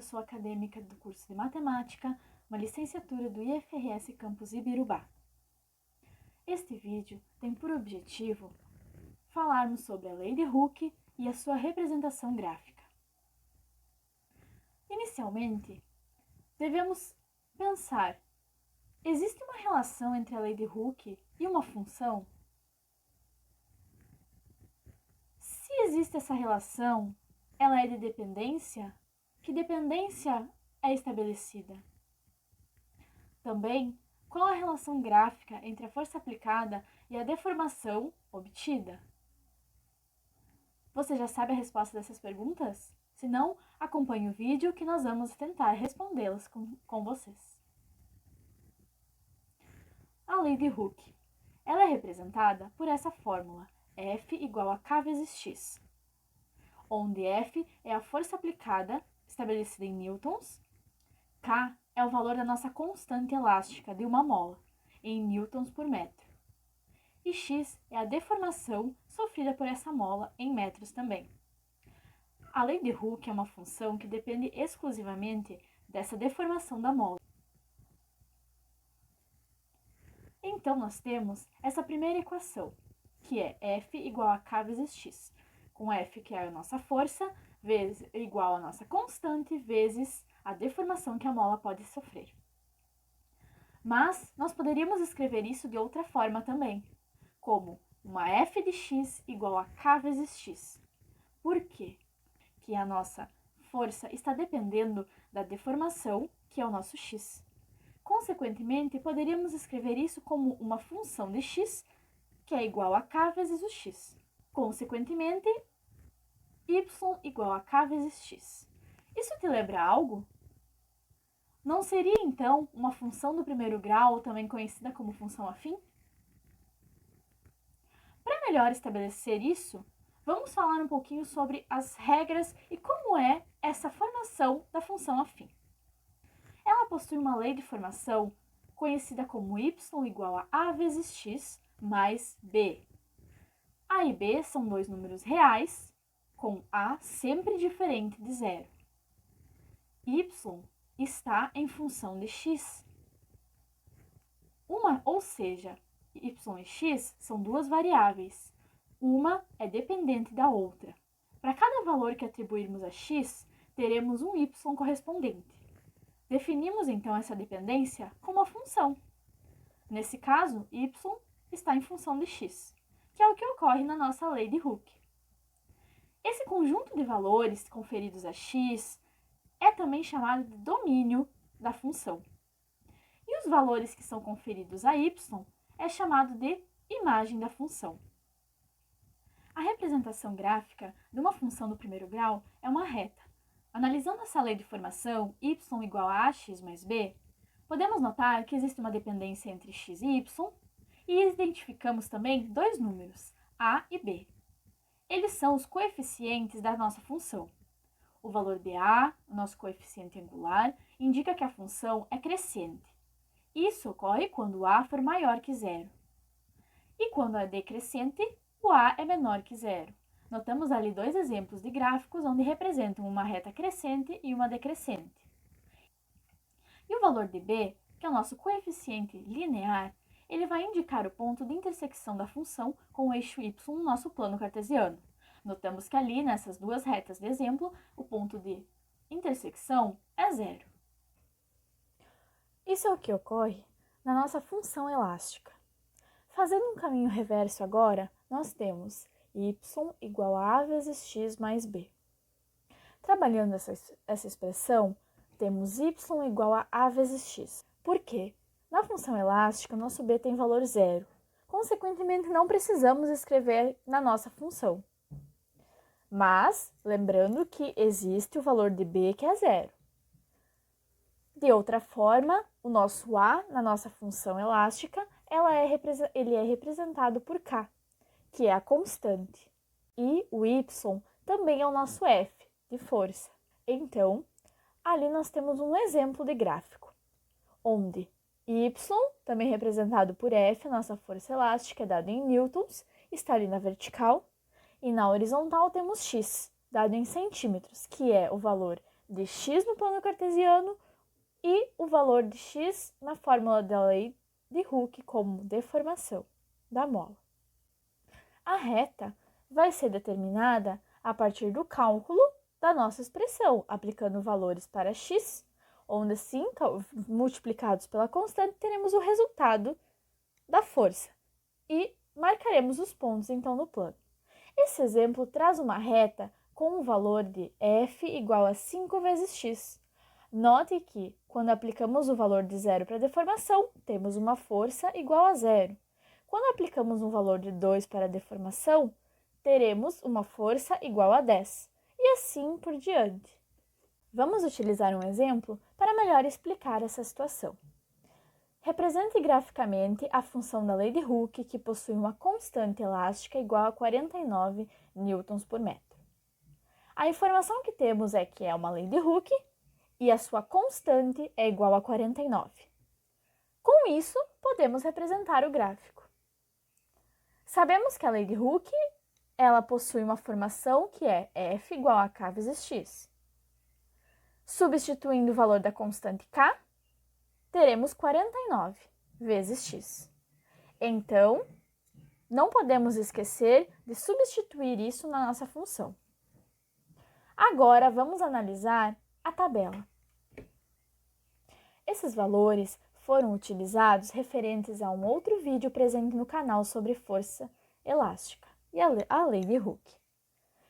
pessoa acadêmica do curso de Matemática, uma licenciatura do IFRS Campus Ibirubá. Este vídeo tem por objetivo falarmos sobre a Lei de Hooke e a sua representação gráfica. Inicialmente, devemos pensar: existe uma relação entre a Lei de Hooke e uma função? Se existe essa relação, ela é de dependência? Que dependência é estabelecida? Também, qual a relação gráfica entre a força aplicada e a deformação obtida? Você já sabe a resposta dessas perguntas? Se não, acompanhe o vídeo que nós vamos tentar respondê-las com vocês. A lei de Hooke. Ela é representada por essa fórmula, F igual a K vezes X, onde F é a força aplicada, estabelecida em newtons, K é o valor da nossa constante elástica de uma mola, em newtons por metro, e X é a deformação sofrida por essa mola em metros também. A lei de Hooke é uma função que depende exclusivamente dessa deformação da mola. Então, nós temos essa primeira equação, que é F igual a K vezes X, com F, que é a nossa força, igual a nossa constante, vezes a deformação que a mola pode sofrer. Mas, nós poderíamos escrever isso de outra forma também, como uma F de X igual a K vezes X. Por quê? Que a nossa força está dependendo da deformação, que é o nosso X. Consequentemente, poderíamos escrever isso como uma função de x, que é igual a k vezes o x. Consequentemente, y igual a k vezes x. Isso te lembra algo? Não seria, então, uma função do primeiro grau, também conhecida como função afim? Para melhor estabelecer isso, vamos falar um pouquinho sobre as regras e como é essa formação da função afim. Ela possui uma lei de formação conhecida como y igual a a vezes x mais b. A e b são dois números reais, com a sempre diferente de zero. Y está em função de x. Ou seja, y e x são duas variáveis. Uma é dependente da outra. Para cada valor que atribuirmos a x, teremos um y correspondente. Definimos, então, essa dependência como uma função. Nesse caso, y está em função de x, que é o que ocorre na nossa lei de Hooke. Esse conjunto de valores conferidos a x é também chamado de domínio da função. E os valores que são conferidos a y é chamado de imagem da função. A representação gráfica de uma função do primeiro grau é uma reta. Analisando essa lei de formação, y igual a ax mais b, podemos notar que existe uma dependência entre x e y, e identificamos também dois números, a e b. Eles são os coeficientes da nossa função. O valor de a, o nosso coeficiente angular, indica que a função é crescente. Isso ocorre quando a for maior que zero. E quando é decrescente, o a é menor que zero. Notamos ali dois exemplos de gráficos onde representam uma reta crescente e uma decrescente. E o valor de b, que é o nosso coeficiente linear, ele vai indicar o ponto de intersecção da função com o eixo y no nosso plano cartesiano. Notamos que ali, nessas duas retas de exemplo, o ponto de intersecção é zero. Isso é o que ocorre na nossa função elástica. Fazendo um caminho reverso agora, nós temos y igual a a vezes x mais b. Trabalhando essa expressão, temos y igual a vezes x. Por quê? Na função elástica, nosso b tem valor zero. Consequentemente, não precisamos escrever na nossa função. Mas, lembrando que existe o valor de b que é zero. De outra forma, o nosso a na nossa função elástica, ele é representado por k, que é a constante. E o y também é o nosso f, de força. Então, ali nós temos um exemplo de gráfico, onde y, também representado por f, a nossa força elástica, dado em newtons, está ali na vertical, e na horizontal temos x, dado em centímetros, que é o valor de x no plano cartesiano e o valor de x na fórmula da lei de Hooke como deformação da mola. A reta vai ser determinada a partir do cálculo da nossa expressão, aplicando valores para x, onde assim, multiplicados pela constante, teremos o resultado da força e marcaremos os pontos então no plano. Esse exemplo traz uma reta com um valor de f igual a 5 vezes x. Note que, quando aplicamos o valor de zero para a deformação, temos uma força igual a zero. Quando aplicamos um valor de 2 para a deformação, teremos uma força igual a 10, e assim por diante. Vamos utilizar um exemplo para melhor explicar essa situação. Represente graficamente a função da lei de Hooke, que possui uma constante elástica igual a 49 newtons por metro. A informação que temos é que é uma lei de Hooke e a sua constante é igual a 49. Com isso, podemos representar o gráfico. Sabemos que a lei de Hooke ela possui uma formação que é F igual a K vezes X. Substituindo o valor da constante K, teremos 49 vezes X. Então, não podemos esquecer de substituir isso na nossa função. Agora, vamos analisar a tabela. Esses valores foram utilizados referentes a um outro vídeo presente no canal sobre força elástica e a lei de Hooke.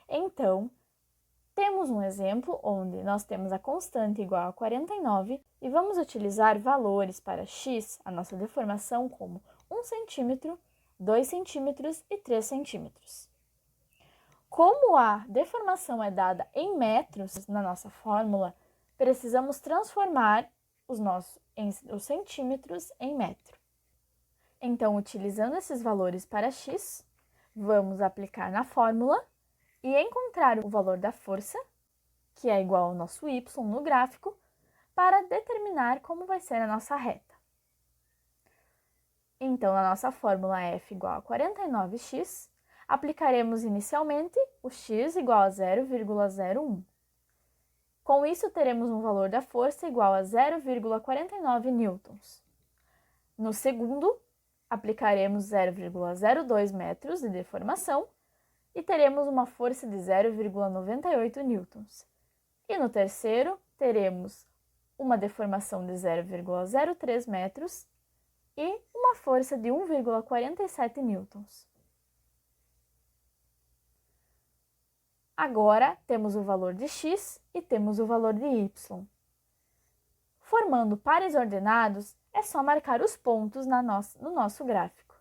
Então, temos um exemplo onde nós temos a constante igual a 49 e vamos utilizar valores para x, a nossa deformação, como 1 cm, 2 cm e 3 cm. Como a deformação é dada em metros na nossa fórmula, precisamos transformar os centímetros em metro. Então, utilizando esses valores para x, vamos aplicar na fórmula e encontrar o valor da força, que é igual ao nosso y no gráfico, para determinar como vai ser a nossa reta. Então, na nossa fórmula F igual a 49x, aplicaremos inicialmente o x igual a 0,01. Com isso, teremos um valor da força igual a 0,49 newtons. No segundo, aplicaremos 0,02 metros de deformação e teremos uma força de 0,98 newtons. E no terceiro, teremos uma deformação de 0,03 metros e uma força de 1,47 newtons. Agora, temos o valor de x e temos o valor de y. Formando pares ordenados, é só marcar os pontos no nosso gráfico.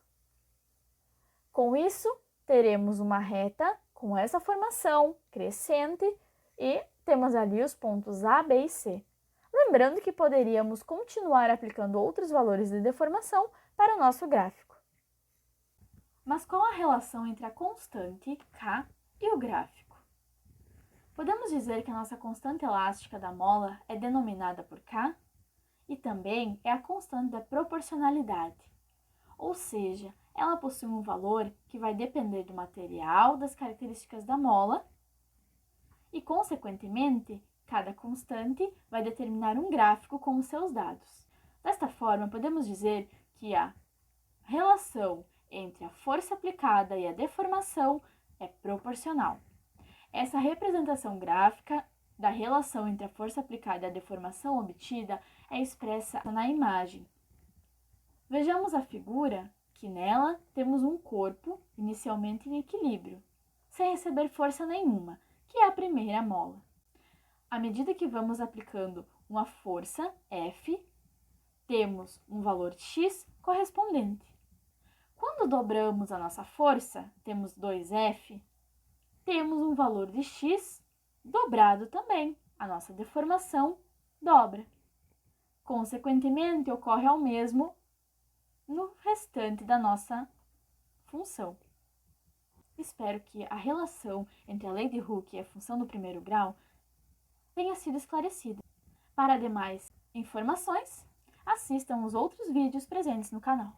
Com isso, teremos uma reta com essa formação crescente e temos ali os pontos A, B e C. Lembrando que poderíamos continuar aplicando outros valores de deformação para o nosso gráfico. Mas qual a relação entre a constante K e o gráfico? Podemos dizer que a nossa constante elástica da mola é denominada por K e também é a constante da proporcionalidade, ou seja, ela possui um valor que vai depender do material, das características da mola e, consequentemente, cada constante vai determinar um gráfico com os seus dados. Desta forma, podemos dizer que a relação entre a força aplicada e a deformação é proporcional. Essa representação gráfica da relação entre a força aplicada e a deformação obtida é expressa na imagem. Vejamos a figura, que nela temos um corpo inicialmente em equilíbrio, sem receber força nenhuma, que é a primeira mola. À medida que vamos aplicando uma força, F, temos um valor x correspondente. Quando dobramos a nossa força, temos 2F, temos um valor de x dobrado também. A nossa deformação dobra. Consequentemente, ocorre ao mesmo no restante da nossa função. Espero que a relação entre a lei de Hooke e a função do primeiro grau tenha sido esclarecida. Para demais informações, assistam os outros vídeos presentes no canal.